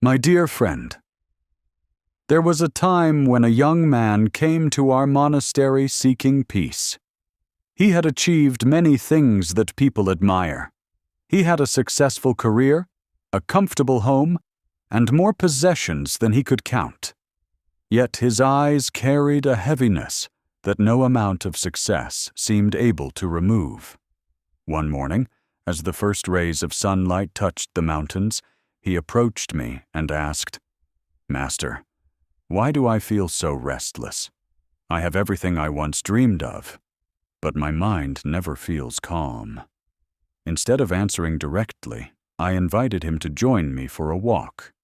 My dear friend, there was a time when a young man came to our monastery seeking peace. He had achieved many things that people admire. He had a successful career, a comfortable home, and more possessions than he could count. Yet his eyes carried a heaviness that no amount of success seemed able to remove. One morning, as the first rays of sunlight touched the mountains, he approached me and asked, "Master, why do I feel so restless? I have everything I once dreamed of, but my mind never feels calm." Instead of answering directly, I invited him to join me for a walk.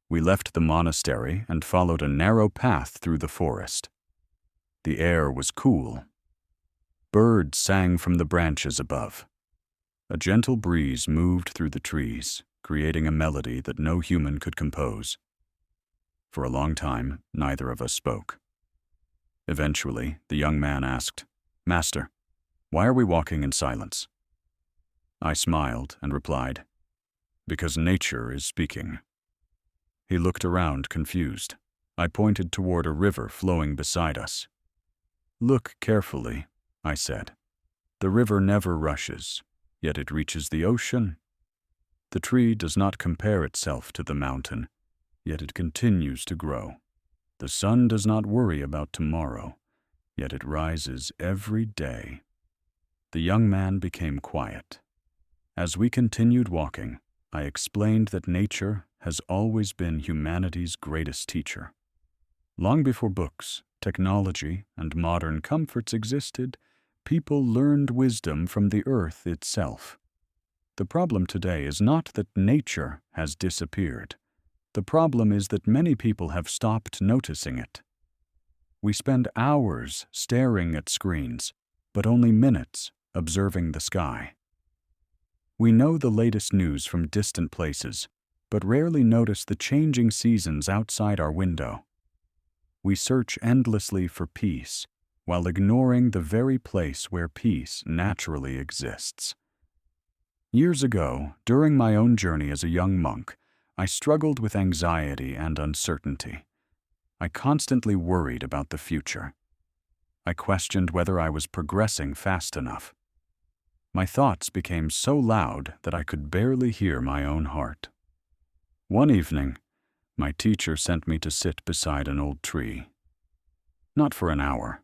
We left the monastery and followed a narrow path through the forest. The air was cool. Birds sang from the branches above. A gentle breeze moved through the trees, creating a melody that no human could compose. For a long time, neither of us spoke. Eventually, the young man asked, "Master, why are we walking in silence?" I smiled and replied, "Because nature is speaking." He looked around, confused. I pointed toward a river flowing beside us. "Look carefully," I said. "The river never rushes, yet it reaches the ocean. The tree does not compare itself to the mountain, yet it continues to grow. The sun does not worry about tomorrow, yet it rises every day." The young man became quiet. As we continued walking, I explained that nature has always been humanity's greatest teacher. Long before books, technology, and modern comforts existed, people learned wisdom from the earth itself. The problem today is not that nature has disappeared. The problem is that many people have stopped noticing it. We spend hours staring at screens, but only minutes observing the sky. We know the latest news from distant places, but rarely notice the changing seasons outside our window. We search endlessly for peace, while ignoring the very place where peace naturally exists. Years ago, during my own journey as a young monk, I struggled with anxiety and uncertainty. I constantly worried about the future. I questioned whether I was progressing fast enough. My thoughts became so loud that I could barely hear my own heart. One evening, my teacher sent me to sit beside an old tree. Not for an hour,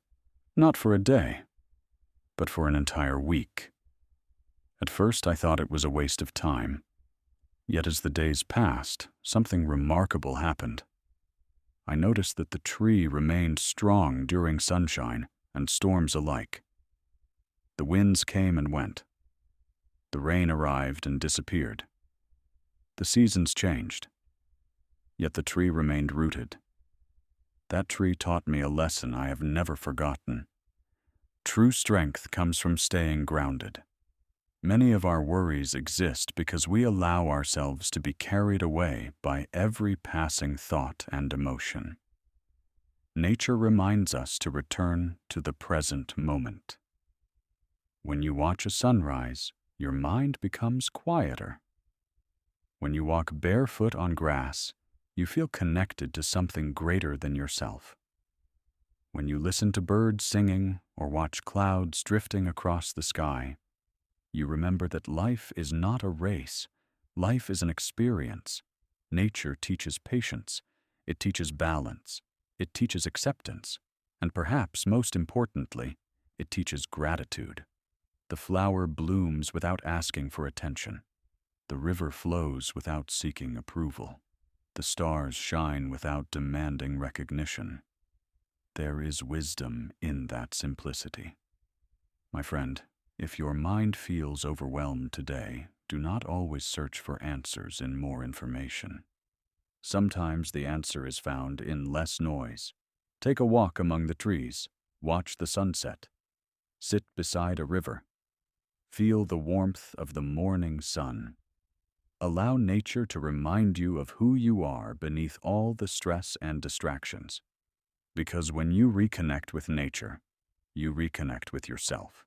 not for a day, but for an entire week. At first I thought it was a waste of time. Yet as the days passed, something remarkable happened. I noticed that the tree remained strong during sunshine and storms alike. The winds came and went. The rain arrived and disappeared. The seasons changed. Yet the tree remained rooted. That tree taught me a lesson I have never forgotten. True strength comes from staying grounded. Many of our worries exist because we allow ourselves to be carried away by every passing thought and emotion. Nature reminds us to return to the present moment. When you watch a sunrise, your mind becomes quieter. When you walk barefoot on grass, you feel connected to something greater than yourself. When you listen to birds singing or watch clouds drifting across the sky, you remember that life is not a race. Life is an experience. Nature teaches patience. It teaches balance. It teaches acceptance. And perhaps most importantly, it teaches gratitude. The flower blooms without asking for attention. The river flows without seeking approval. The stars shine without demanding recognition. There is wisdom in that simplicity. My friend, if your mind feels overwhelmed today, do not always search for answers in more information. Sometimes the answer is found in less noise. Take a walk among the trees. Watch the sunset. Sit beside a river. Feel the warmth of the morning sun. Allow nature to remind you of who you are beneath all the stress and distractions. Because when you reconnect with nature, you reconnect with yourself.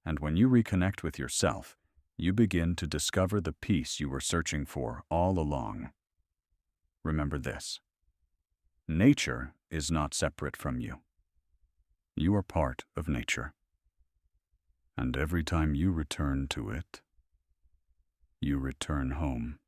And when you reconnect with yourself, you begin to discover the peace you were searching for all along. remember this: nature is not separate from you. You are part of nature. And every time you return to it, you return home.